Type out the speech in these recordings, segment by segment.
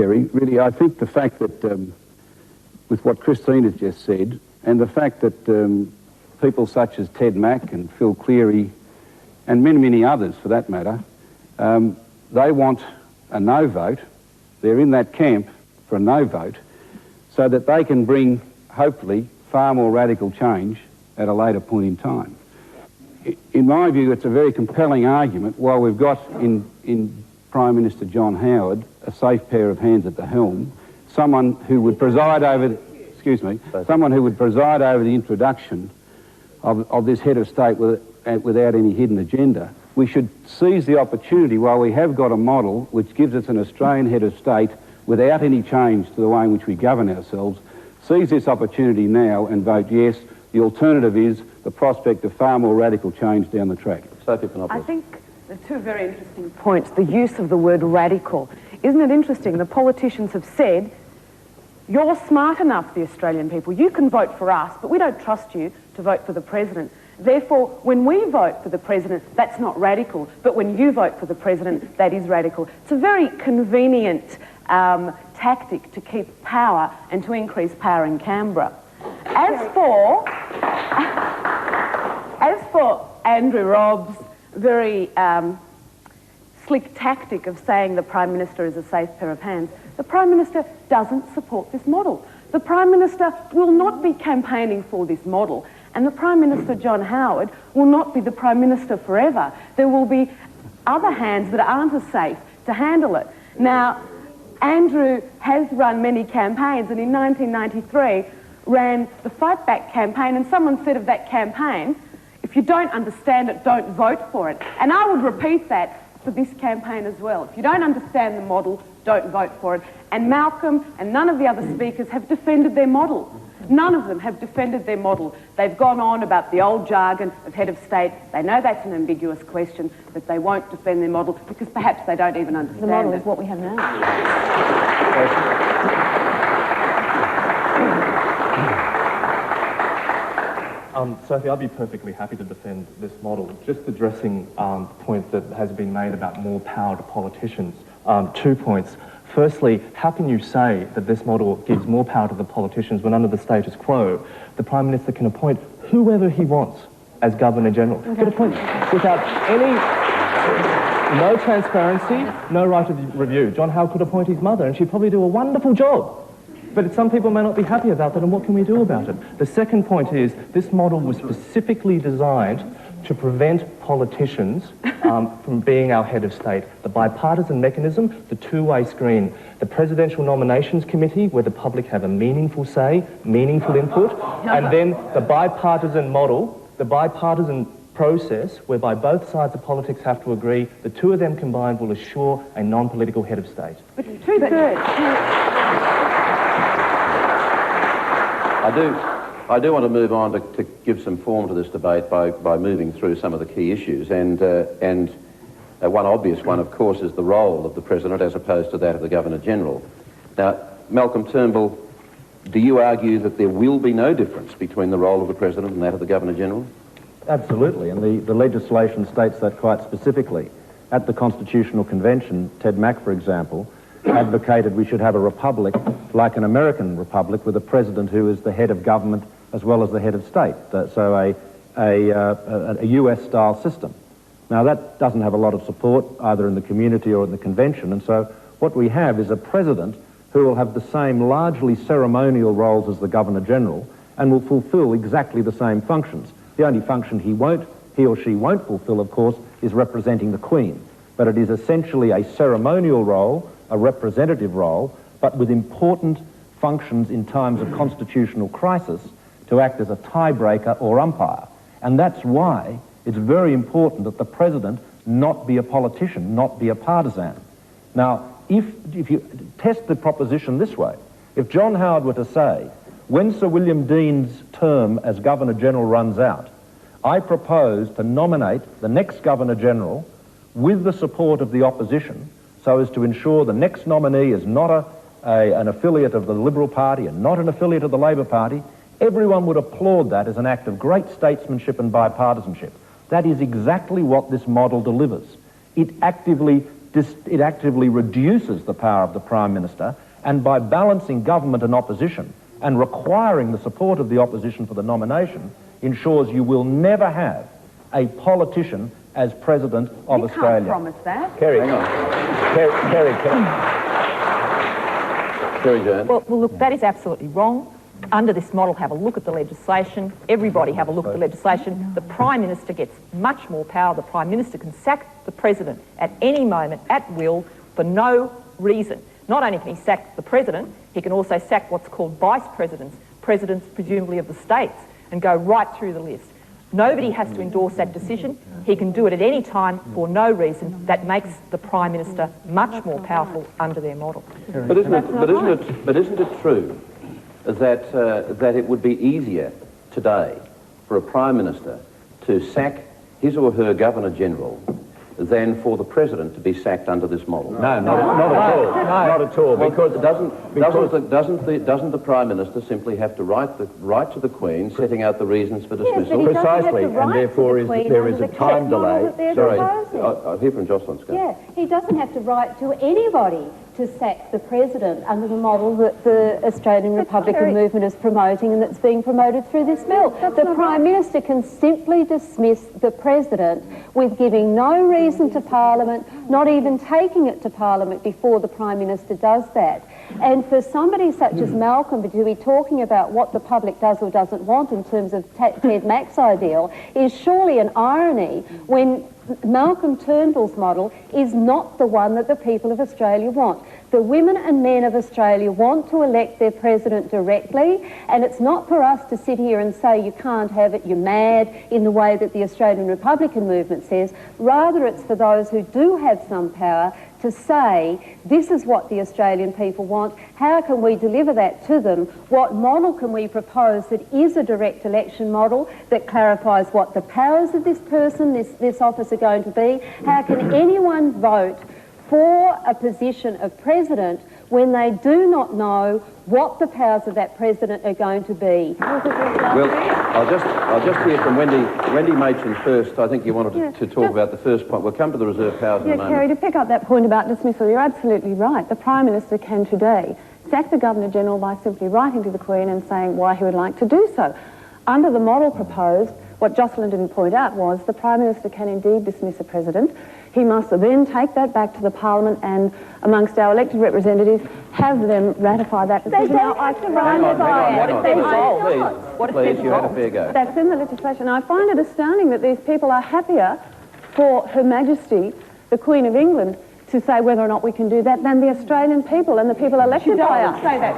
Kerry. Really, I think the fact that, with what Christine has just said, and the fact that people such as Ted Mack and Phil Cleary, and many, many others for that matter, they want a no vote. They're in that camp for a no vote, so that they can bring, hopefully, far more radical change at a later point in time. In my view, it's a very compelling argument. While we've got in Prime Minister John Howard a safe pair of hands at the helm, someone who would preside over, someone who would preside over the introduction of this head of state without any hidden agenda, we should seize the opportunity while we have got a model which gives us an Australian head of state without any change to the way in which we govern ourselves. Seize this opportunity now and vote yes. The alternative is the prospect of far more radical change down the track. I think the two very interesting points, the use of the word radical. Isn't it interesting? The politicians have said, you're smart enough, the Australian people, you can vote for us, but we don't trust you to vote for the president. Therefore, when we vote for the president, that's not radical, but when you vote for the president, that is radical. It's a very convenient tactic to keep power and to increase power in Canberra. As for Andrew Robb's very slick tactic of saying the Prime Minister is a safe pair of hands, the Prime Minister doesn't support this model. The Prime Minister will not be campaigning for this model, and the Prime Minister, John Howard, will not be the Prime Minister forever. There will be other hands that aren't as safe to handle it. Now, Andrew has run many campaigns, and in 1993 ran the Fight Back campaign, and someone said of that campaign, if you don't understand it, don't vote for it. And I would repeat that for this campaign as well. If you don't understand the model, don't vote for it. And Malcolm and none of the other speakers have defended their model. None of them have defended their model. They've gone on about the old jargon of head of state. They know that's an ambiguous question, but they won't defend their model because perhaps they don't even understand it. The model is what we have now. Sophie, I'd be perfectly happy to defend this model. Just addressing the point that has been made about more power to politicians. 2 points. Firstly, how can you say that this model gives more power to the politicians when under the status quo, the Prime Minister can appoint whoever he wants as Governor-General? Can appoint without any, no transparency, no right of review. John Howard could appoint his mother and she'd probably do a wonderful job. But some people may not be happy about that, and what can we do about it? The second point is, this model was specifically designed to prevent politicians from being our head of state. The bipartisan mechanism, the two-way screen, the Presidential Nominations Committee, where the public have a meaningful say, meaningful input, and then the bipartisan model, the bipartisan process, whereby both sides of politics have to agree. The two of them combined will assure a non-political head of state. But two-thirds. I do want to move on to give some form to this debate by moving through some of the key issues. And one obvious one, of course, is the role of the President as opposed to that of the Governor-General. Now, Malcolm Turnbull, do you argue that there will be no difference between the role of the President and that of the Governor-General? Absolutely, and the legislation states that quite specifically. At the Constitutional Convention, Ted Mack, for example, advocated we should have a republic like an American republic with a president who is the head of government as well as the head of state, so a US-style system. Now that doesn't have a lot of support either in the community or in the convention, and so what we have is a president who will have the same largely ceremonial roles as the Governor-General and will fulfil exactly the same functions. The only function he or she won't fulfil, of course, is representing the Queen, but it is essentially a ceremonial role, a representative role, but with important functions in times of constitutional crisis to act as a tiebreaker or umpire. And that's why it's very important that the President not be a politician, not be a partisan. Now, if you test the proposition this way, if John Howard were to say, when Sir William Dean's term as Governor-General runs out, I propose to nominate the next Governor-General with the support of the opposition so as to ensure the next nominee is not an affiliate of the Liberal Party and not an affiliate of the Labor Party, everyone would applaud that as an act of great statesmanship and bipartisanship. That is exactly what this model delivers. It actively it actively reduces the power of the Prime Minister, and by balancing government and opposition and requiring the support of the opposition for the nomination, ensures you will never have a politician as President of Australia. You can't promise that. Kerry, Hang on. Kerry Jones. Well, look, that is absolutely wrong. Under this model, have a look at the legislation. Everybody have a look at the legislation. The Prime Minister gets much more power. The Prime Minister can sack the President at any moment, at will, for no reason. Not only can he sack the President, he can also sack what's called Vice Presidents, Presidents presumably of the states, and go right through the list. Nobody has to endorse that decision. He can do it at any time for no reason. That makes the Prime Minister much more powerful under their model. But isn't it true that it would be easier today for a Prime Minister to sack his or her Governor-General than for the President to be sacked under this model? No, not at all. Not at all. Because doesn't the Prime Minister simply have to write to the Queen setting out the reasons for dismissal? Precisely, and therefore there is a time delay. Sorry, I'll hear from Jocelyn Scott. Yeah, he doesn't have to write to anybody to sack the President under the model that the Australian Republican movement is promoting and that's being promoted through this bill. The Prime Minister can simply dismiss the President with giving no reason to Parliament, not even taking it to Parliament before the Prime Minister does that. And for somebody such as Malcolm to be talking about what the public does or doesn't want in terms of Ted Mack's ideal is surely an irony when Malcolm Turnbull's model is not the one that the people of Australia want. The women and men of Australia want to elect their president directly, and it's not for us to sit here and say you can't have it, you're mad, in the way that the Australian Republican movement says. Rather, it's for those who do have some power to say, this is what the Australian people want, how can we deliver that to them, what model can we propose that is a direct election model that clarifies what the powers of this person, this office are going to be, how can anyone vote for a position of president when they do not know what the powers of that president are going to be. Well, I'll just hear from Wendy Machin first. I think you wanted to talk about the first point. We'll come to the reserve powers in a moment. Kerry, to pick up that point about dismissal, you're absolutely right. The Prime Minister can today sack the Governor-General by simply writing to the Queen and saying why he would like to do so. Under the model proposed, what Jocelyn didn't point out was the Prime Minister can indeed dismiss a President. He must then take that back to the Parliament and, amongst our elected representatives, have them ratify that decision. They don't have to ratify it. Please, you had a fair go. That's in the legislation. I find it astounding that these people are happier for Her Majesty, the Queen of England, to say whether or not we can do that than the Australian people and the people elected by us. Say that.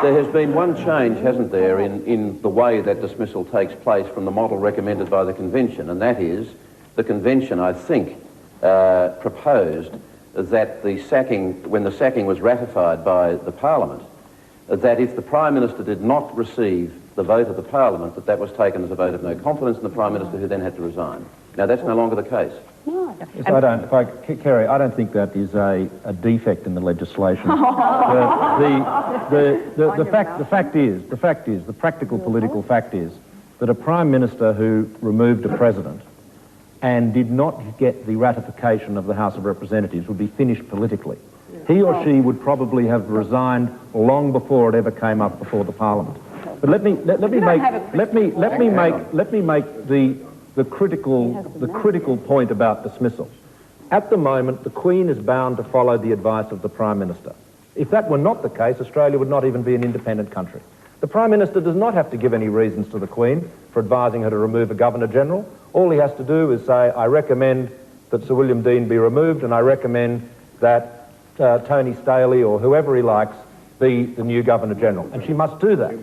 There has been one change, hasn't there, in the way that dismissal takes place from the model recommended by the Convention, and that is the Convention, I think, proposed that when the sacking was ratified by the Parliament, that if the Prime Minister did not receive the vote of the Parliament, that was taken as a vote of no confidence in the Prime Minister, who then had to resign. Now, that's no longer the case. No. Yes, Kerry, I don't think that is a defect in the legislation. The practical political fact is that a Prime Minister who removed a President and did not get the ratification of the House of Representatives would be finished politically. He or she would probably have resigned long before it ever came up before the Parliament. But let me make the critical point about dismissal. At the moment, the Queen is bound to follow the advice of the Prime Minister. If that were not the case, Australia would not even be an independent country. The Prime Minister does not have to give any reasons to the Queen for advising her to remove a Governor-General. All he has to do is say, I recommend that Sir William Dean be removed, and I recommend that Tony Staley or whoever he likes be the new Governor-General. And she must do that.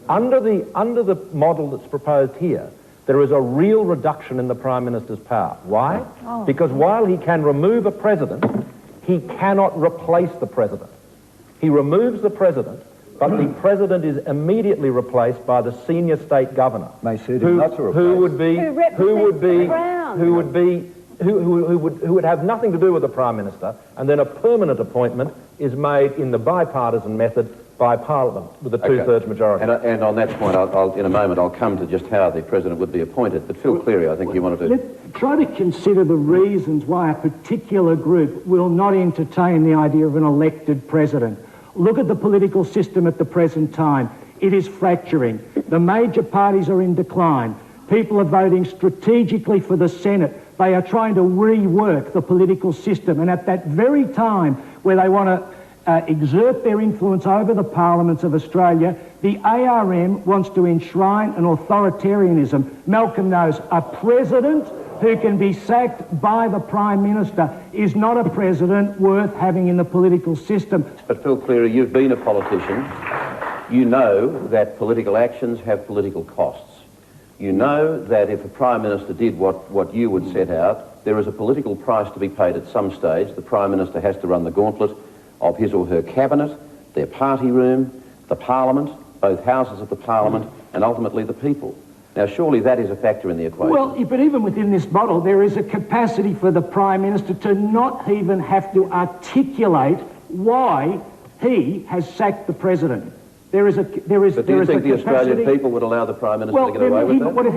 Under the model that's proposed here, there is a real reduction in the Prime Minister's power. Why? Because while he can remove a President, he cannot replace the President. He removes the President, but the President is immediately replaced by the senior state governor, who would have nothing to do with the Prime Minister, and then a permanent appointment is made in the bipartisan method by Parliament with a two-thirds majority. And on that point, in a moment, I'll come to just how the President would be appointed. But Phil Cleary, I think you wanted to... Let's try to consider the reasons why a particular group will not entertain the idea of an elected President. Look at the political system at the present time. It is fracturing. The major parties are in decline. People are voting strategically for the Senate. They are trying to rework the political system. And at that very time where they want to exert their influence over the parliaments of Australia, the ARM wants to enshrine an authoritarianism. Malcolm knows a president who can be sacked by the Prime Minister is not a president worth having in the political system. But Phil Cleary, you've been a politician. You know that political actions have political costs. You know that if a Prime Minister did what you would set out, there is a political price to be paid at some stage. The Prime Minister has to run the gauntlet of his or her cabinet, their party room, the Parliament, both houses of the Parliament, and ultimately the people. Now, surely that is a factor in the equation. Well, but even within this model, there is a capacity for the Prime Minister to not even have to articulate why he has sacked the President. But do you think the Australian people would allow the Prime Minister to get away with that? What if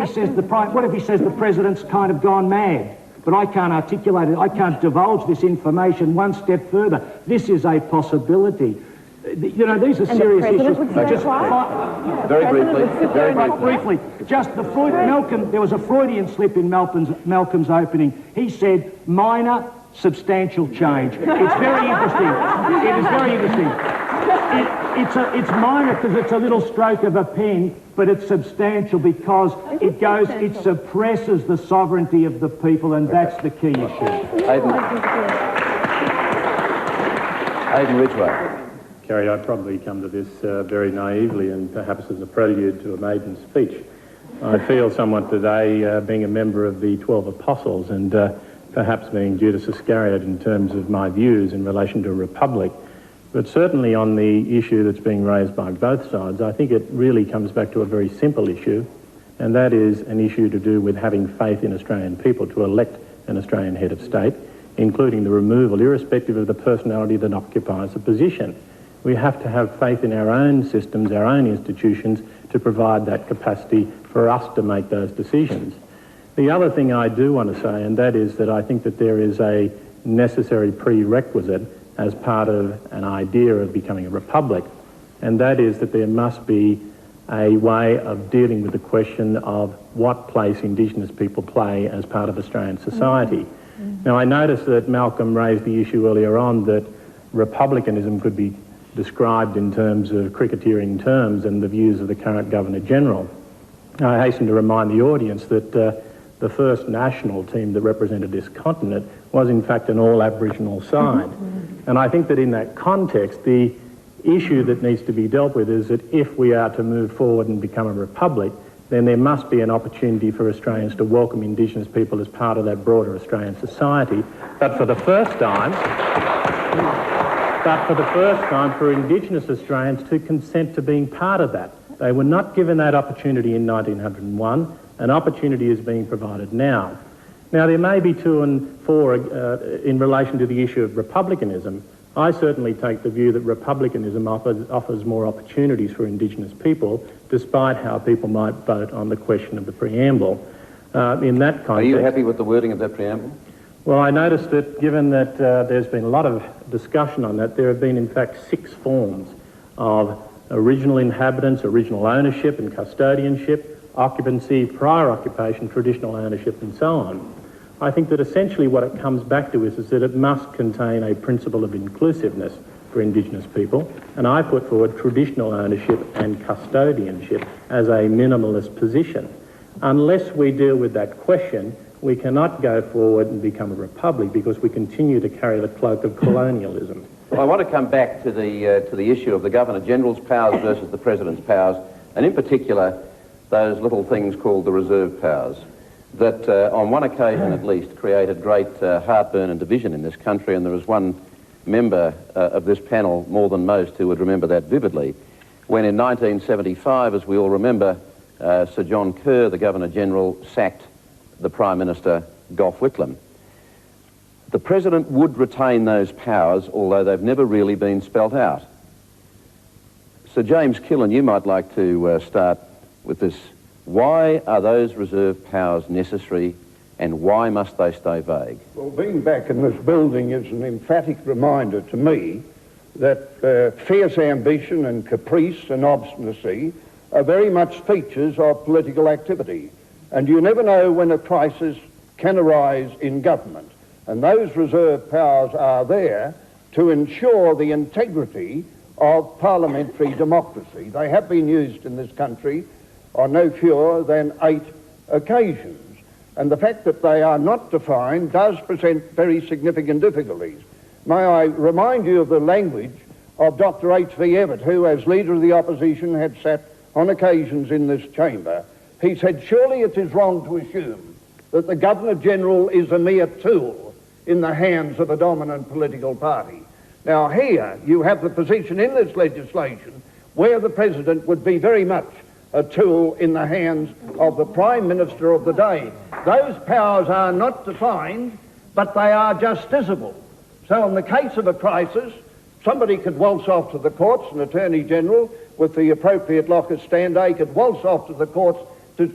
he says the President's kind of gone mad? But I can't articulate it. I can't divulge this information one step further. This is a possibility. You know, these are serious issues. Very briefly. Just the Malcolm. There was a Freudian slip in Malcolm's opening. He said minor, substantial change. It's very interesting. It is very interesting. It's minor because it's a little stroke of a pen, but it's substantial because it suppresses the sovereignty of the people, and that's the key issue. Aidan Ridgway. Kerry, I probably come to this very naively and perhaps as a prelude to a maiden speech. I feel somewhat today being a member of the 12 Apostles and perhaps being Judas Iscariot in terms of my views in relation to a republic. But certainly on the issue that's being raised by both sides, I think it really comes back to a very simple issue, and that is an issue to do with having faith in Australian people to elect an Australian head of state, including the removal, irrespective of the personality that occupies the position. We have to have faith in our own systems, our own institutions, to provide that capacity for us to make those decisions. The other thing I do want to say, and that is that I think that there is a necessary prerequisite as part of an idea of becoming a republic, and that is that there must be a way of dealing with the question of what place Indigenous people play as part of Australian society. Now, I noticed that Malcolm raised the issue earlier on that republicanism could be described in terms of cricketeering terms and the views of the current Governor-General. I hasten to remind the audience that the first national team that represented this continent was in fact an all-Aboriginal side. And I think that in that context, the issue that needs to be dealt with is that if we are to move forward and become a republic, then there must be an opportunity for Australians to welcome Indigenous people as part of that broader Australian society. But for the first time, for Indigenous Australians to consent to being part of that. They were not given that opportunity in 1901. An opportunity is being provided now. Now, there may be to and for in relation to the issue of republicanism. I certainly take the view that republicanism offers more opportunities for Indigenous people, despite how people might vote on the question of the preamble. In that context... Are you happy with the wording of that preamble? Well, I noticed that given that there's been a lot of discussion on that, there have been in fact 6 forms of original inhabitants, original ownership and custodianship, occupancy, prior occupation, traditional ownership and so on. I think that essentially what it comes back to is that it must contain a principle of inclusiveness for Indigenous people, and I put forward traditional ownership and custodianship as a minimalist position. Unless we deal with that question, we cannot go forward and become a republic because we continue to carry the cloak of colonialism. Well, I want to come back to the issue of the Governor-General's powers versus the President's powers, and in particular those little things called the reserve powers that on one occasion at least created great heartburn and division in this country, and there is one member of this panel more than most who would remember that vividly, when in 1975, as we all remember, Sir John Kerr, the Governor-General, sacked the Prime Minister, Gough Whitlam. The President would retain those powers, although they've never really been spelt out. Sir James Killen, you might like to start with this. Why are those reserve powers necessary, and why must they stay vague? Well, being back in this building is an emphatic reminder to me that fierce ambition and caprice and obstinacy are very much features of political activity. And you never know when a crisis can arise in government. And those reserve powers are there to ensure the integrity of parliamentary democracy. They have been used in this country on no fewer than 8 occasions. And the fact that they are not defined does present very significant difficulties. May I remind you of the language of Dr. H.V. Evatt, who, as leader of the opposition, had sat on occasions in this chamber. He said, surely it is wrong to assume that the Governor-General is a mere tool in the hands of a dominant political party. Now here you have the position in this legislation where the President would be very much a tool in the hands of the Prime Minister of the day. Those powers are not defined, but they are justiciable. So in the case of a crisis, somebody could waltz off to the courts, an Attorney-General with the appropriate locus standi could waltz off to the courts to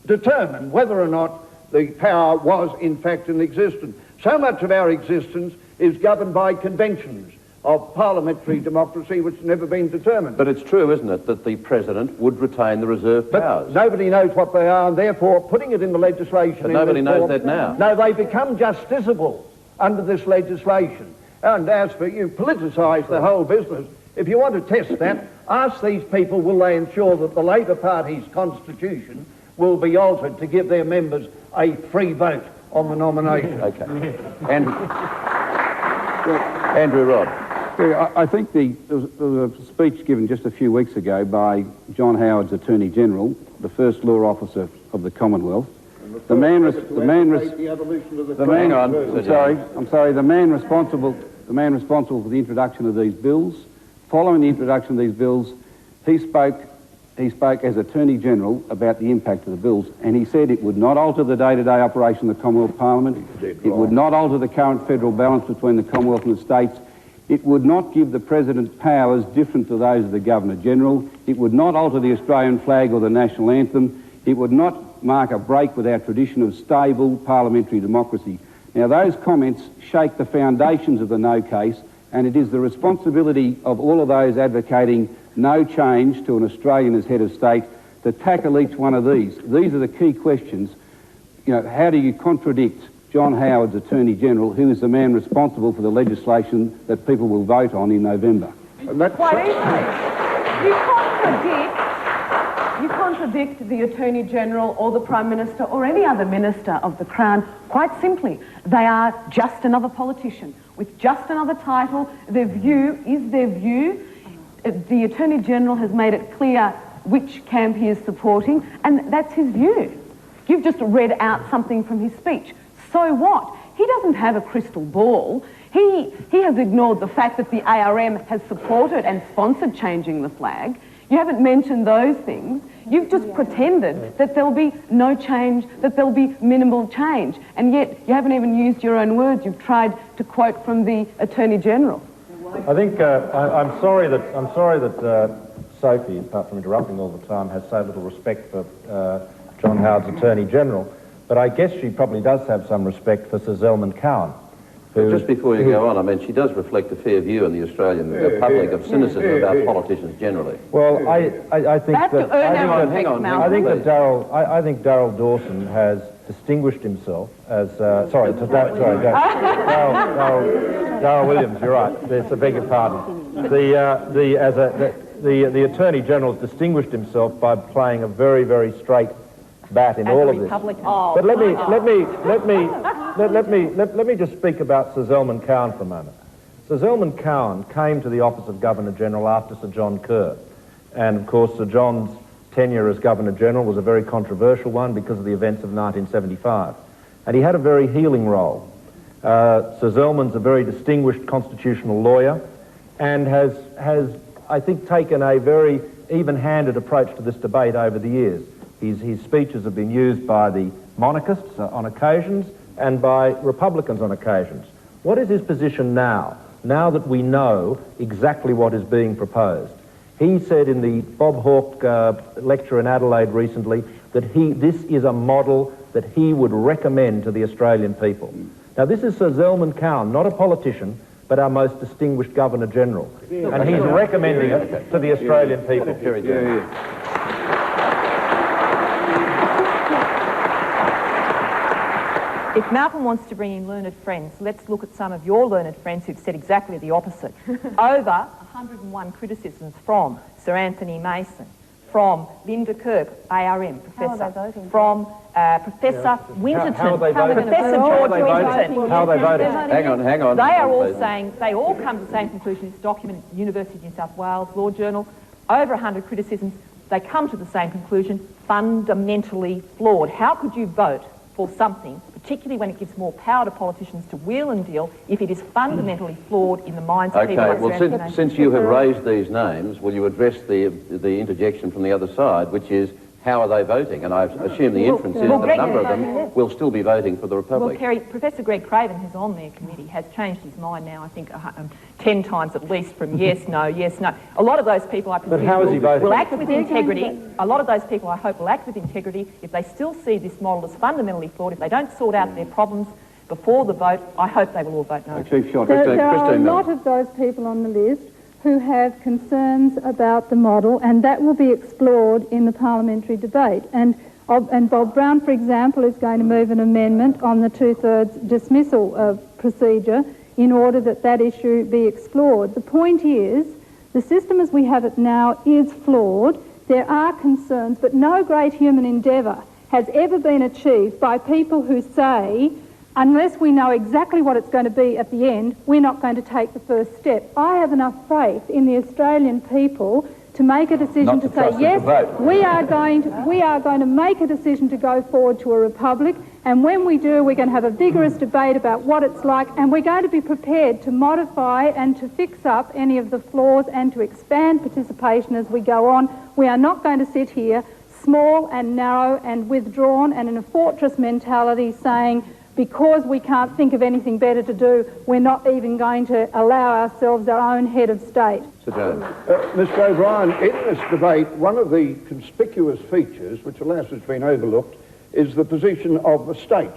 determine whether or not the power was in fact in existence. So much of our existence is governed by conventions of parliamentary democracy which have never been determined. But it's true, isn't it, that the President would retain the reserve powers? But nobody knows what they are, and therefore putting it in the legislation... But nobody knows that now. No, they become justiciable under this legislation. And as for you, politicise the whole business. If you want to test that, ask these people, will they ensure that the Labor Party's constitution will be altered to give their members a free vote on the nomination? Okay. Andrew Robb. I think there was a speech given just a few weeks ago by John Howard's Attorney-General, the first law officer of the Commonwealth. The man responsible for the introduction of these bills. Following the introduction of these bills, he spoke as Attorney-General about the impact of the bills, and he said it would not alter the day-to-day operation of the Commonwealth Parliament, it would not alter the current federal balance between the Commonwealth and the states, it would not give the President powers different to those of the Governor-General, it would not alter the Australian flag or the national anthem, it would not mark a break with our tradition of stable parliamentary democracy. Now, those comments shake the foundations of the no case, and it is the responsibility of all of those advocating no change to an Australian as head of state to tackle each one of these. These are the key questions. You know, how do you contradict John Howard's Attorney-General, who is the man responsible for the legislation that people will vote on in November? And that's quite easily. You contradict the Attorney-General or the Prime Minister or any other Minister of the Crown quite simply. They are just another politician with just another title. Their view is their view. The Attorney-General has made it clear which camp he is supporting, and that's his view. You've just read out something from his speech. So what? He doesn't have a crystal ball. He has ignored the fact that the ARM has supported and sponsored changing the flag. You haven't mentioned those things. You've just pretended that there'll be no change, that there'll be minimal change, and yet you haven't even used your own words. You've tried to quote from the Attorney-General. I think I'm sorry that Sophie, apart from interrupting all the time, has so little respect for John Howard's Attorney-General, but I guess she probably does have some respect for Sir Zelman Cowen. Just before you go on, I mean, she does reflect a fair view in the Australian public of cynicism about politicians generally. Well, I think that Darryl Dawson has distinguished himself as Darryl Williams. You're right. I beg your pardon. The Attorney General has distinguished himself by playing a very, very straight bat in all of this. But let me just speak about Sir Zelman Cowen for a moment. Sir Zelman Cowen came to the office of Governor-General after Sir John Kerr. And of course, Sir John's tenure as Governor-General was a very controversial one because of the events of 1975. And he had a very healing role. Sir Zelman's a very distinguished constitutional lawyer and has, I think, taken a very even-handed approach to this debate over the years. His speeches have been used by the monarchists on occasions and by Republicans on occasions. What is his position now that we know exactly what is being proposed? He said in the Bob Hawke lecture in Adelaide recently that this is a model that he would recommend to the Australian people. Now, this is Sir Zelman Cowen, not a politician, but our most distinguished Governor-General. And he's recommending it to the Australian people. If Malcolm wants to bring in learned friends, let's look at some of your learned friends who've said exactly the opposite. Over 101 criticisms from Sir Anthony Mason, from Linda Kirk, ARM professor, from Professor Winterton, Professor George Winterton. How are they voting? Hang on. They are all saying, they all come to the same conclusion. This document, University of New South Wales Law Journal, over 100 criticisms, they come to the same conclusion, fundamentally flawed. How could you vote for something, particularly when it gives more power to politicians to wheel and deal, if it is fundamentally flawed in the minds of people? Okay, well, since you have raised these names, will you address the interjection from the other side, which is, how are they voting? And I assume the inference is that a number of them will still be voting for the Republic. Well, Kerry, Professor Greg Craven, who's on their committee, has changed his mind now, I think, 10 times at least, from yes, no, yes, no. A lot of those people, I presume, will act with integrity. A lot of those people, I hope, will act with integrity. If they still see this model as fundamentally flawed, if they don't sort out their problems before the vote, I hope they will all vote no. There are a lot of those people on the list who have concerns about the model, and that will be explored in the parliamentary debate. And Bob Brown, for example, is going to move an amendment on the two-thirds dismissal procedure in order that that issue be explored. The point is, the system as we have it now is flawed. There are concerns, but no great human endeavour has ever been achieved by people who say, unless we know exactly what it's going to be at the end, we're not going to take the first step. I have enough faith in the Australian people to make a decision to say, yes, we are going to make a decision to go forward to a republic, and when we do, we're going to have a vigorous debate about what it's like, and we're going to be prepared to modify and to fix up any of the flaws and to expand participation as we go on. We are not going to sit here small and narrow and withdrawn and in a fortress mentality saying, because we can't think of anything better to do, we're not even going to allow ourselves our own head of state. Sir James. Mr O'Brien, in this debate, one of the conspicuous features, which alas has been overlooked, is the position of the states.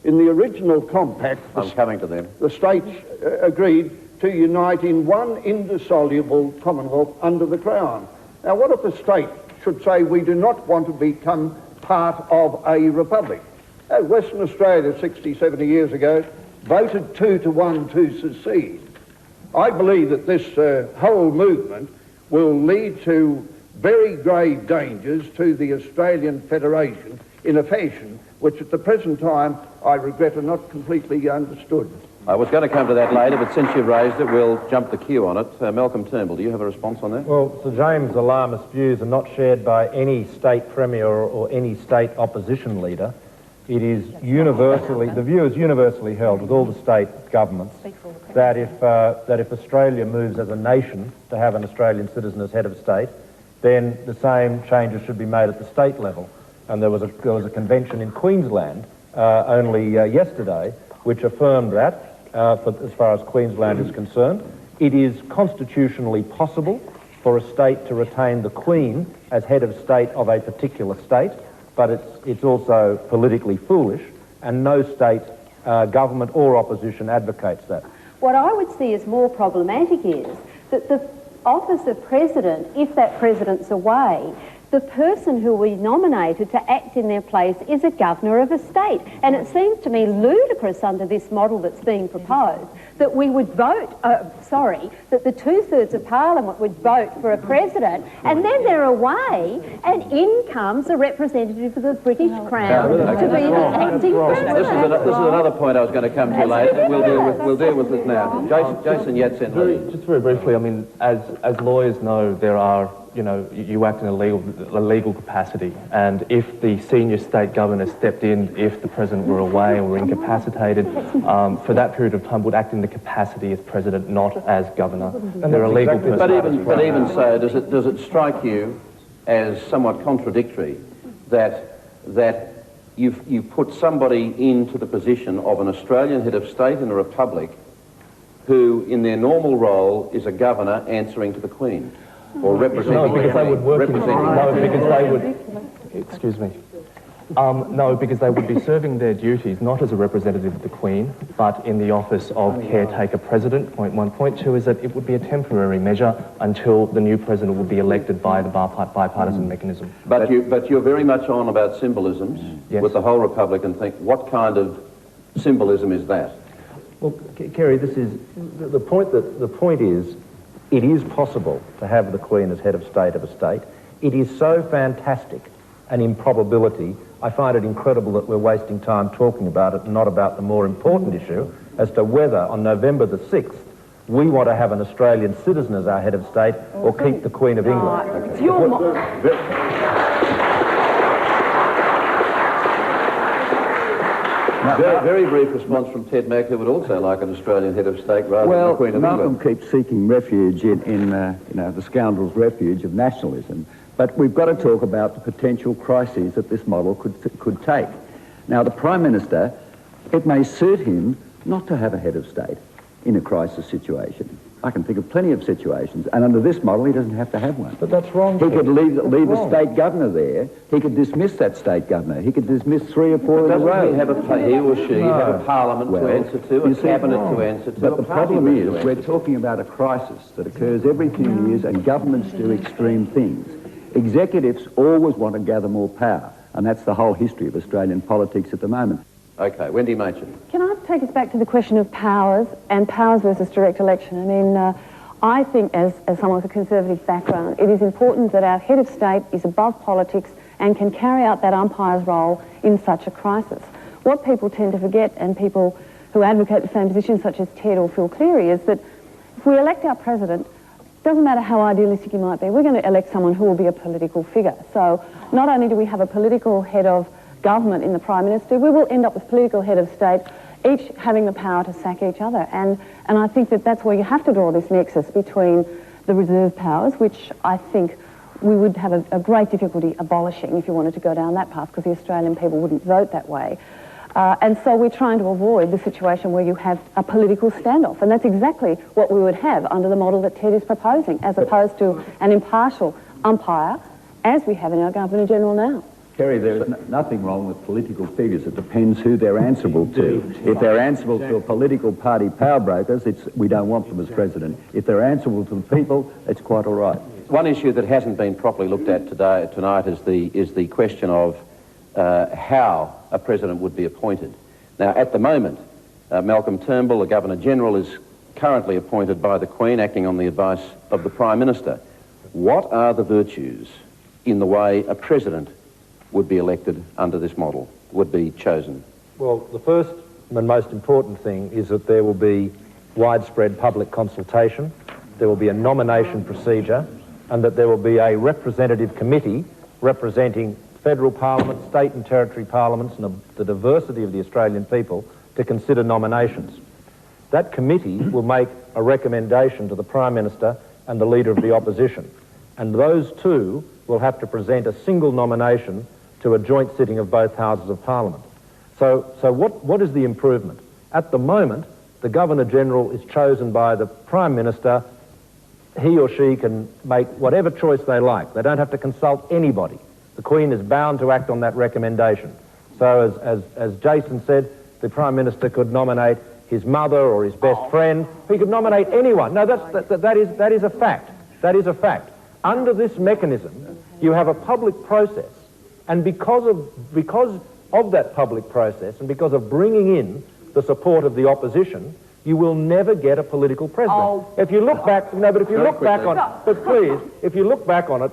In the original compact, I'm coming to them. The states agreed to unite in one indissoluble Commonwealth under the Crown. Now, what if a state should say we do not want to become part of a republic? Western Australia 60, 70 years ago voted 2-1 to secede. I believe that this whole movement will lead to very grave dangers to the Australian Federation in a fashion which at the present time I regret are not completely understood. I was going to come to that later, but since you've raised it, we'll jump the queue on it. Malcolm Turnbull, do you have a response on that? Well, Sir James' alarmist views are not shared by any state premier or any state opposition leader. It is universally, the view is universally held with all the state governments that if Australia moves as a nation to have an Australian citizen as head of state, then the same changes should be made at the state level. And there was a convention in Queensland only yesterday which affirmed that, as far as Queensland is concerned, it is constitutionally possible for a state to retain the Queen as head of state of a particular state, but it's also politically foolish, and no state government or opposition advocates that. What I would see as more problematic is that the office of president, if that president's away, the person who we nominated to act in their place is a governor of a state. And it seems to me ludicrous under this model that's being proposed that we would vote, that the two-thirds of Parliament would vote for a president, and then they're away, and in comes a representative of the British Crown to be the acting president. This is another point I was going to come to later. We'll deal with it now. Jason Yatsen. Just very briefly, I mean, as lawyers know, there are, you act in a legal capacity, and if the senior state governor stepped in, if the president were away or were incapacitated, for that period of time would act in the capacity as president, not as governor. And there are legal personalities. But even so, does it strike you as somewhat contradictory that you put somebody into the position of an Australian head of state in a republic who, in their normal role, is a governor answering to the Queen? or representing... No, because they would work representing... No, because they would... Excuse me. No, because they would be serving their duties not as a representative of the Queen, but in the office of caretaker president. Point one. Point two is that it would be a temporary measure until the new president would be elected by the bipartisan mechanism. But you're very much on about symbolisms with the whole Republican thing. What kind of symbolism is that? Well, Kerry, this is the point. The point is, it is possible to have the Queen as head of state of a state. It is so fantastic an improbability. I find it incredible that we're wasting time talking about it and not about the more important issue as to whether on November the 6th we want to have an Australian citizen as our head of state or keep the Queen of England. It's your Very brief response from Ted Mack, who would also like an Australian head of state rather than the Queen of England. Well, Malcolm keeps seeking refuge in the scoundrel's refuge of nationalism. But we've got to talk about the potential crises that this model could take. Now, the Prime Minister, it may suit him not to have a head of state in a crisis situation. I can think of plenty of situations, and under this model, he doesn't have to have one. But that's wrong. He could leave a state governor there. He could dismiss that state governor. He could dismiss 3 or 4 in a row. He or she have a parliament to answer to, a cabinet to answer to. But the problem is, we're talking about a crisis that occurs every few years, and governments do extreme things. Executives always want to gather more power, and that's the whole history of Australian politics at the moment. Okay, Wendy Machin. Can I take us back to the question of powers and powers versus direct election? I mean, I think as someone with a conservative background, it is important that our head of state is above politics and can carry out that umpire's role in such a crisis. What people tend to forget, and people who advocate the same position, such as Ted or Phil Cleary, is that if we elect our president, doesn't matter how idealistic he might be, we're going to elect someone who will be a political figure. So not only do we have a political head of government in the Prime Minister, we will end up with political head of state, each having the power to sack each other. And I think that that's where you have to draw this nexus between the reserve powers, which I think we would have a great difficulty abolishing if you wanted to go down that path, because the Australian people wouldn't vote that way. And so we're trying to avoid the situation where you have a political standoff. And that's exactly what we would have under the model that Ted is proposing, as opposed to an impartial umpire, as we have in our Governor-General now. Kerry, there is nothing wrong with political figures. It depends who they're answerable to. If they're answerable to a political party power brokers, we don't want them as president. If they're answerable to the people, it's quite all right. One issue that hasn't been properly looked at tonight is the question of how a president would be appointed. Now, at the moment, Malcolm Turnbull, the Governor-General, is currently appointed by the Queen, acting on the advice of the Prime Minister. What are the virtues in the way a president would be elected under this model, would be chosen? Well, the first and most important thing is that there will be widespread public consultation, there will be a nomination procedure, and that there will be a representative committee representing federal parliament, state and territory parliaments, and the diversity of the Australian people to consider nominations. That committee will make a recommendation to the Prime Minister and the Leader of the Opposition, and those two will have to present a single nomination to a joint sitting of both Houses of Parliament. So what is the improvement? At the moment, the Governor-General is chosen by the Prime Minister. He or she can make whatever choice they like. They don't have to consult anybody. The Queen is bound to act on that recommendation. So as Jason said, the Prime Minister could nominate his mother or his best friend. He could nominate anyone. No, that is a fact. That is a fact. Under this mechanism, you have a public process, and because of that public process and because of bringing in the support of the opposition, you will never get a political president. If you look back, if you look back on it,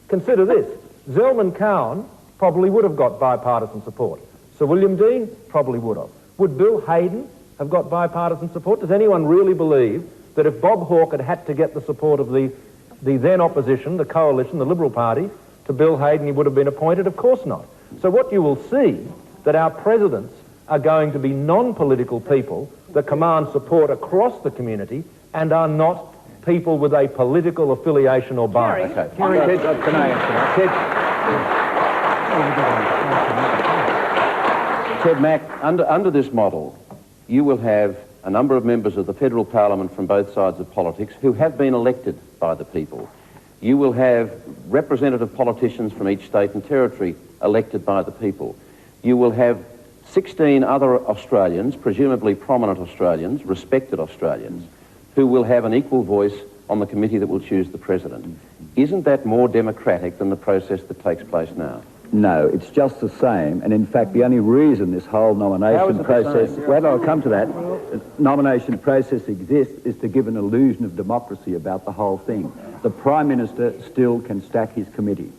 consider this. Zelman Cowan probably would have got bipartisan support. Sir William Dean probably would have. Would Bill Hayden have got bipartisan support? Does anyone really believe that if Bob Hawke had to get the support of the then opposition, the coalition, the Liberal Party, to Bill Hayden, he would have been appointed? Of course not. So what you will see, that our presidents are going to be non-political people that command support across the community and are not people with a political affiliation or bias. Okay. Can I answer that? Ted Mack, under this model, you will have a number of members of the federal parliament from both sides of politics who have been elected by the people. You will have representative politicians from each state and territory elected by the people. You will have 16 other Australians, presumably prominent Australians, respected Australians, who will have an equal voice on the committee that will choose the president. Isn't that more democratic than the process that takes place now? No, it's just the same. And in fact, the only reason this whole nomination process... Well, I'll come to that. Nomination process exists is to give an illusion of democracy about the whole thing. The Prime Minister still can stack his committee.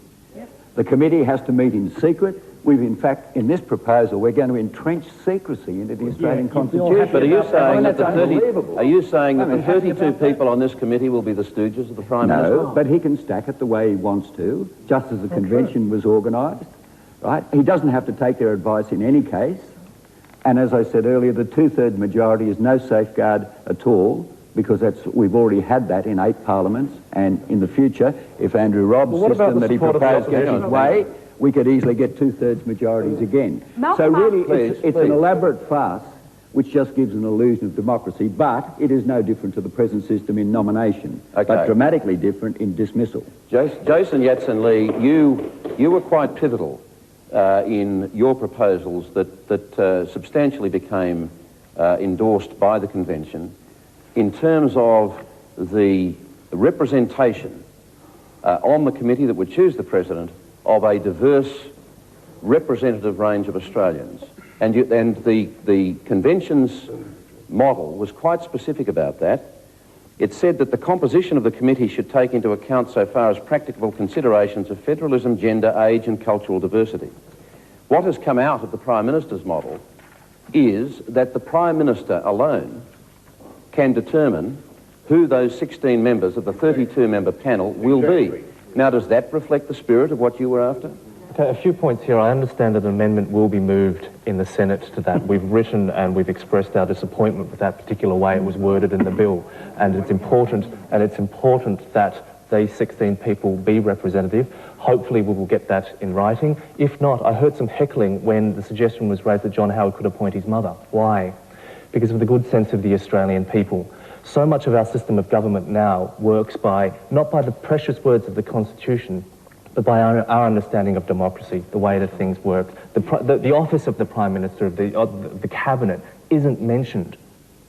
The committee has to meet in secret. We've, in fact, in this proposal, we're going to entrench secrecy into the Australian Constitution. But are you saying that the 32 people on this committee will be the stooges of the Prime Minister? No, but he can stack it the way he wants to, just as the convention was organised, right? He doesn't have to take their advice in any case. And as I said earlier, the two-thirds majority is no safeguard at all, because we've already had that in 8 parliaments, and in the future, if Andrew Robb's system that he proposed gets his way, we could easily get two-thirds majorities again. So really, it's an elaborate farce which just gives an illusion of democracy, but it is no different to the present system in nomination, but dramatically different in dismissal. Jason Yatsen-Lee, you were quite pivotal in your proposals that substantially became endorsed by the convention in terms of the representation on the committee that would choose the president of a diverse representative range of Australians. And the convention's model was quite specific about that. It said that the composition of the committee should take into account so far as practicable considerations of federalism, gender, age and cultural diversity. What has come out of the Prime Minister's model is that the Prime Minister alone can determine who those 16 members of the 32-member panel will be. Now, does that reflect the spirit of what you were after? Okay, a few points here. I understand that an amendment will be moved in the Senate to that. We've written and we've expressed our disappointment with that particular way it was worded in the bill. And it's important that these 16 people be representative. Hopefully we will get that in writing. If not, I heard some heckling when the suggestion was raised that John Howard could appoint his mother. Why? Because of the good sense of the Australian people. So much of our system of government now works not by the precious words of the Constitution, but by our understanding of democracy, the way that things work. The office of the Prime Minister, of the Cabinet, isn't mentioned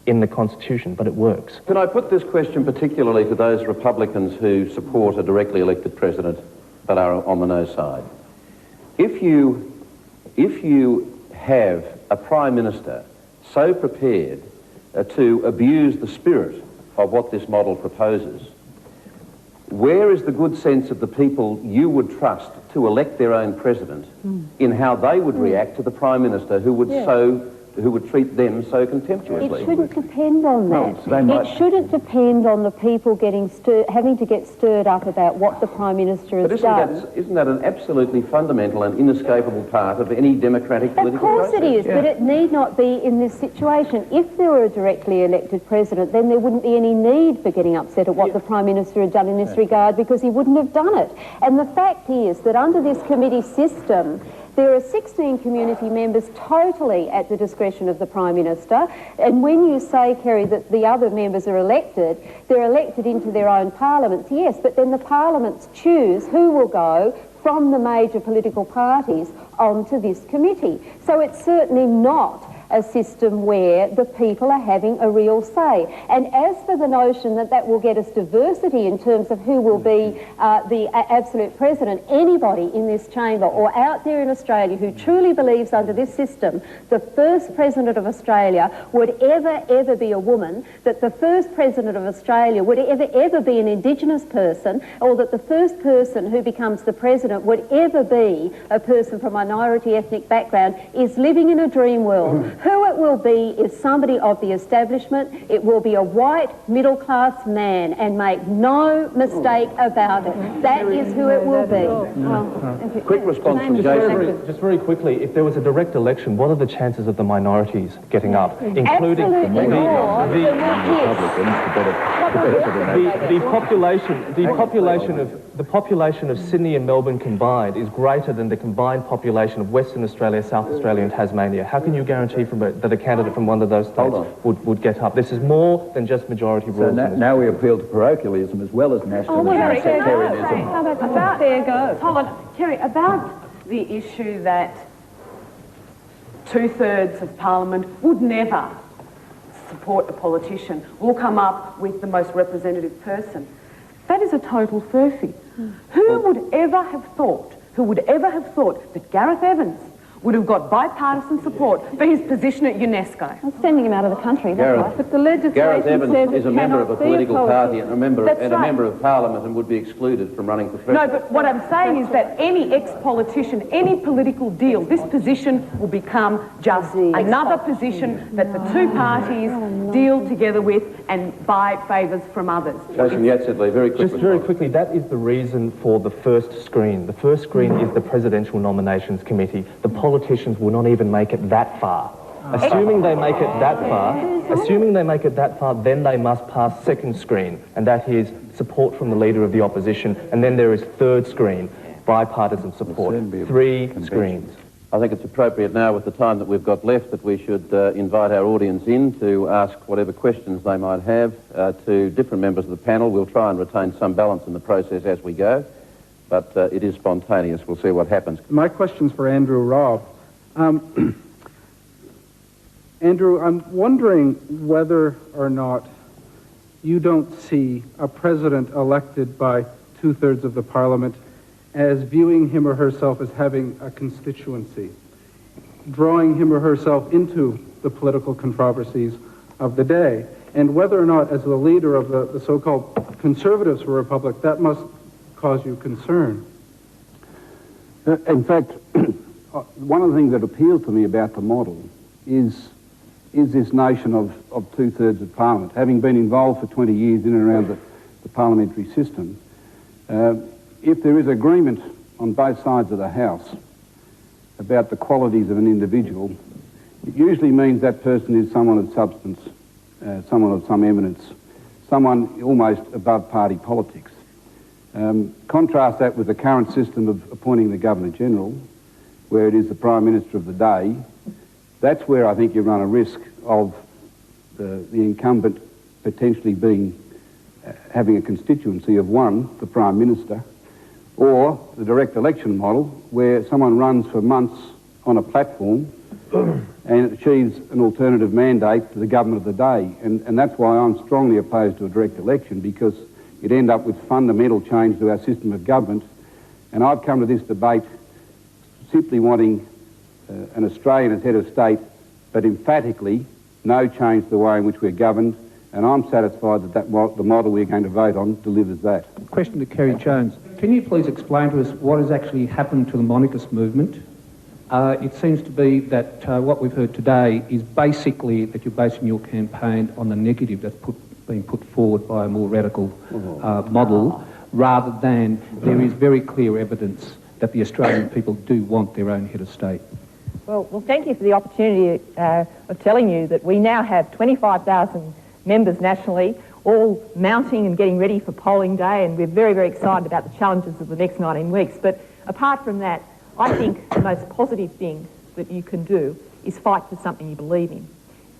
in the Constitution, but it works. Can I put this question particularly to those Republicans who support a directly elected president but are on the no side? If you have a Prime Minister so prepared to abuse the spirit of what this model proposes, where is the good sense of the people you would trust to elect their own president in how they would react to the Prime Minister who would treat them so contemptuously? It shouldn't depend on that. It shouldn't depend on the people having to get stirred up about what the Prime Minister has done. Isn't that an absolutely fundamental and inescapable part of any democratic political process? Of course it is, but it need not be in this situation. If there were a directly elected president, then there wouldn't be any need for getting upset at what the Prime Minister had done in this regard, because he wouldn't have done it. And the fact is that under this committee system, there are 16 community members totally at the discretion of the Prime Minister. And when you say, Kerry, that the other members are elected, they're elected into their own parliaments, yes, but then the parliaments choose who will go from the major political parties onto this committee. So it's certainly not a system where the people are having a real say. And as for the notion that that will get us diversity in terms of who will be the absolute president, anybody in this chamber or out there in Australia who truly believes under this system the first president of Australia would ever be a woman, that the first president of Australia would ever be an Indigenous person, or that the first person who becomes the president would ever be a person from a minority ethnic background, is living in a dream world. Who it will be is somebody of the establishment. It will be a white middle-class man, and make no mistake about it. That is who it will be. Quick response from Jason. Just very quickly, if there was a direct election, what are the chances of the minorities getting up, including the population of Sydney and Melbourne combined is greater than the combined population of Western Australia, South Australia and Tasmania. How can you guarantee for that a candidate from one of those states would get up. This is more than just majority rules. So now we appeal to parochialism as well as nationalism and sectarianism. Hold on, Kerry, about the issue that 2/3 of Parliament would never support a politician, will come up with the most representative person. That is a total furphy. Who would ever have thought that Gareth Evans would have got bipartisan support for his position at UNESCO? I'm sending him out of the country, that's right. But the legislation Gareth Evans says is a member of a political party and a member of Parliament and would be excluded from running for president. No, but what I'm saying is that any ex-politician, any political deal, this position will become just another position that the two parties deal together with and buy favours from others. Jason Yatsetley, very quickly. Just very quickly, that is the reason for the first screen. The first screen is the Presidential Nominations Committee. The politicians will not even make it that far. Assuming they make it that far, then they must pass second screen, and that is support from the Leader of the Opposition, and then there is third screen, bipartisan support. 3 screens. I think it's appropriate now, with the time that we've got left, that we should invite our audience in to ask whatever questions they might have to different members of the panel. We'll try and retain some balance in the process as we go, but it is spontaneous. We'll see what happens. My question's for Andrew Robb. Andrew, I'm wondering whether or not you don't see a president elected by 2/3 of the Parliament as viewing him or herself as having a constituency, drawing him or herself into the political controversies of the day, and whether or not, as the leader of the so-called Conservatives for Republic, that must cause you concern. In fact, one of the things that appeals to me about the model is this notion of 2/3 of Parliament. Having been involved for 20 years in and around the parliamentary system, if there is agreement on both sides of the House about the qualities of an individual, it usually means that person is someone of substance, someone of some eminence, someone almost above party politics. Contrast that with the current system of appointing the Governor-General, where it is the Prime Minister of the day. That's where I think you run a risk of the incumbent potentially having a constituency of one, the Prime Minister, or the direct election model, where someone runs for months on a platform and achieves an alternative mandate to the government of the day. And that's why I'm strongly opposed to a direct election, because you'd end up with fundamental change to our system of government. And I've come to this debate simply wanting an Australian as head of state, but emphatically no change to the way in which we're governed, and I'm satisfied that the model we're going to vote on delivers that. Question to Kerry Jones. Can you please explain to us what has actually happened to the monarchist movement? It seems to be that what we've heard today is basically that you're basing your campaign on the negative that's being put forward by a more radical model, rather than there is very clear evidence that the Australian people do want their own head of state. Well, thank you for the opportunity of telling you that we now have 25,000 members nationally, all mounting and getting ready for polling day, and we're very, very excited about the challenges of the next 19 weeks. But apart from that, I think the most positive thing that you can do is fight for something you believe in.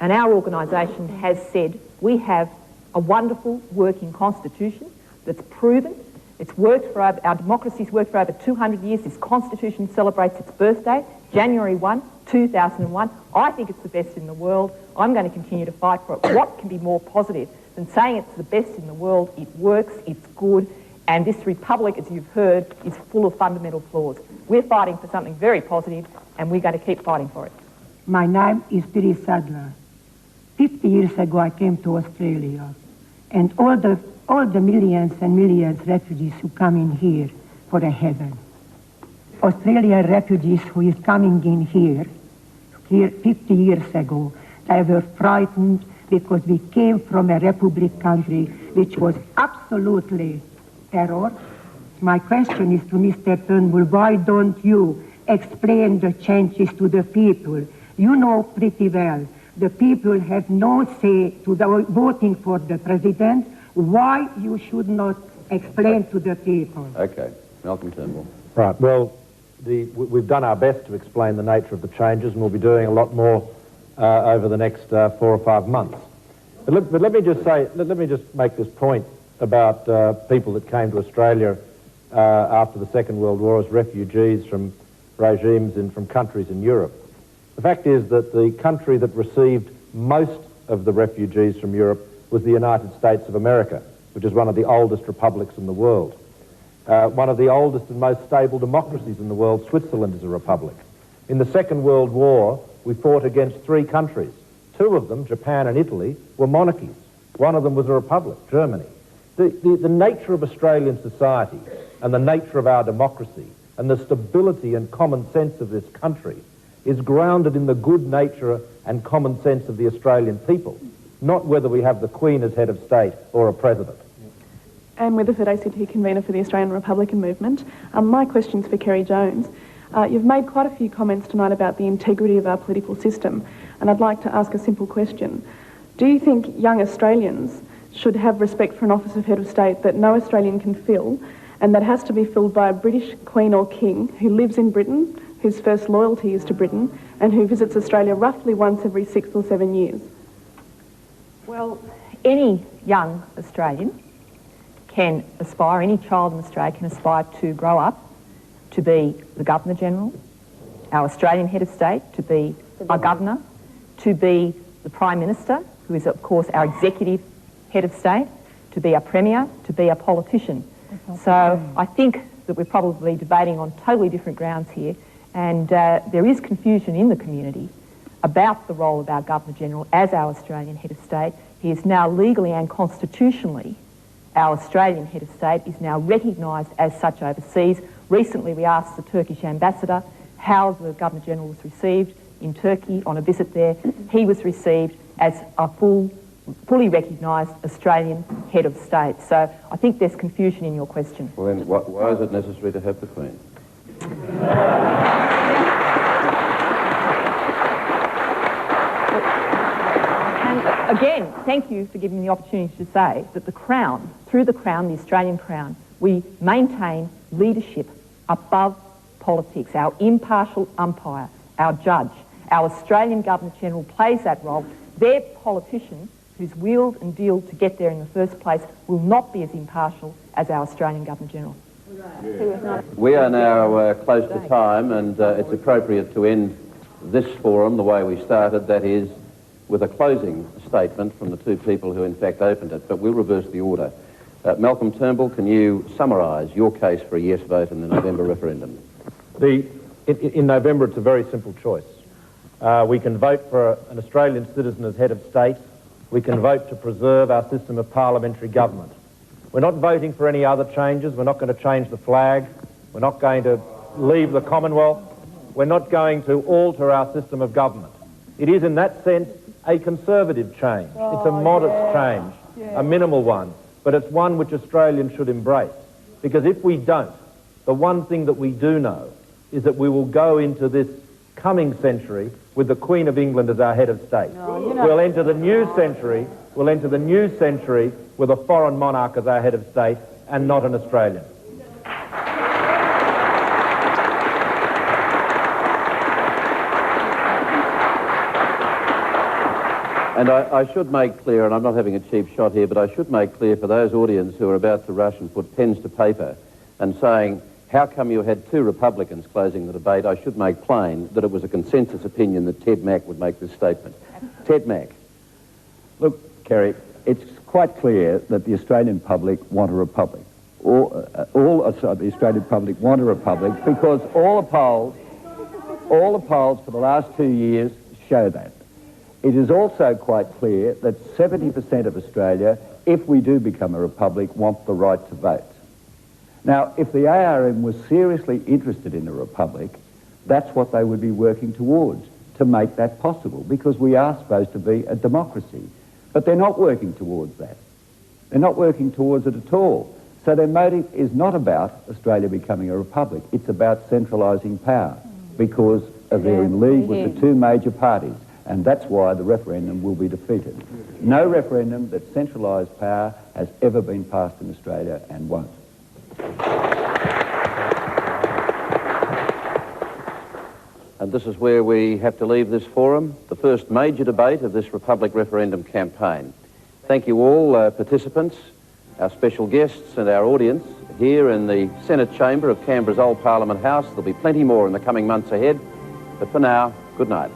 And our organisation has said we have a wonderful working constitution that's proven. It's worked for our democracy's worked for over 200 years. This constitution celebrates its birthday, January 1, 2001. I think it's the best in the world. I'm going to continue to fight for it. What can be more positive than saying it's the best in the world? It works, it's good, and this republic, as you've heard, is full of fundamental flaws. We're fighting for something very positive, and we're going to keep fighting for it. My name is Piri Sadler. 50 years ago, I came to Australia, and all the millions and millions of refugees who come in here for a heaven. Australian refugees who is coming in here 50 years ago, they were frightened because we came from a republic country which was absolutely terror. My question is to Mr. Turnbull, why don't you explain the changes to the people? You know pretty well, the people have no say to the voting for the president. Why you should not explain to the people? Okay, Malcolm Turnbull. Right, well, we've done our best to explain the nature of the changes, and we'll be doing a lot more over the next 4 or 5 months. But let me just make this point about people that came to Australia after the Second World War as refugees from regimes and from countries in Europe. The fact is that the country that received most of the refugees from Europe was the United States of America, which is one of the oldest republics in the world. One of the oldest and most stable democracies in the world, Switzerland, is a republic. In the Second World War, we fought against 3 countries. 2 of them, Japan and Italy, were monarchies. One of them was a republic, Germany. The nature of Australian society and the nature of our democracy and the stability and common sense of this country is grounded in the good nature and common sense of the Australian people, not whether we have the Queen as head of state or a president. Anne Weatherford, ACT convener for the Australian Republican Movement. My question's for Kerry Jones. You've made quite a few comments tonight about the integrity of our political system, and I'd like to ask a simple question. Do you think young Australians should have respect for an office of head of state that no Australian can fill, and that has to be filled by a British Queen or King who lives in Britain, whose first loyalty is to Britain, and who visits Australia roughly once every 6 or 7 years? Well, any young Australian can aspire, any child in Australia can aspire to grow up to be the Governor-General, our Australian head of state, to be our Governor, to be the Prime Minister, who is of course our executive head of state, to be our Premier, to be a politician. So I think that we're probably debating on totally different grounds here, and there is confusion in the community about the role of our Governor-General as our Australian head of state. He is now legally and constitutionally our Australian head of state, is now recognised as such overseas. Recently we asked the Turkish ambassador how the Governor-General was received in Turkey on a visit there. He was received as a fully recognised Australian head of state. So I think there's confusion in your question. Well then, why is it necessary to have the Queen? Again, thank you for giving me the opportunity to say that the Crown, through the Crown, the Australian Crown, we maintain leadership above politics, our impartial umpire, our judge. Our Australian Governor-General plays that role. Their politician, who's wheeled and dealed to get there in the first place, will not be as impartial as our Australian Governor-General. We are now close to time, and it's appropriate to end this forum the way we started, that is, with a closing statement from the 2 people who in fact opened it, but we'll reverse the order. Malcolm Turnbull, can you summarise your case for a yes vote in the November referendum? In November, it's a very simple choice. We can vote for an Australian citizen as head of state. We can vote to preserve our system of parliamentary government. We're not voting for any other changes. We're not going to change the flag. We're not going to leave the Commonwealth. We're not going to alter our system of government. It is, in that sense, a conservative change. It's a modest change, a minimal one, but it's one which Australians should embrace. Because if we don't, the one thing that we do know is that we will go into this coming century with the Queen of England as our head of state. We'll enter the new century with a foreign monarch as our head of state and not an Australian. And I should make clear, and I'm not having a cheap shot here, but I should make clear for those audience who are about to rush and put pens to paper and saying, how come you had 2 Republicans closing the debate? I should make plain that it was a consensus opinion that Ted Mack would make this statement. Ted Mack. Look, Kerry, it's quite clear that the Australian public want a republic. The Australian public want a republic because all the polls for the last 2 years show that. It is also quite clear that 70% of Australia, if we do become a republic, want the right to vote. Now, if the ARM was seriously interested in a republic, that's what they would be working towards, to make that possible, because we are supposed to be a democracy. But they're not working towards that. They're not working towards it at all. So their motive is not about Australia becoming a republic. It's about centralising power, because they're in league with the 2 major parties. And that's why the referendum will be defeated. No referendum that centralised power has ever been passed in Australia and won't. And this is where we have to leave this forum, the first major debate of this Republic referendum campaign. Thank you all, participants, our special guests and our audience here in the Senate chamber of Canberra's old Parliament House. There'll be plenty more in the coming months ahead, but for now, good night.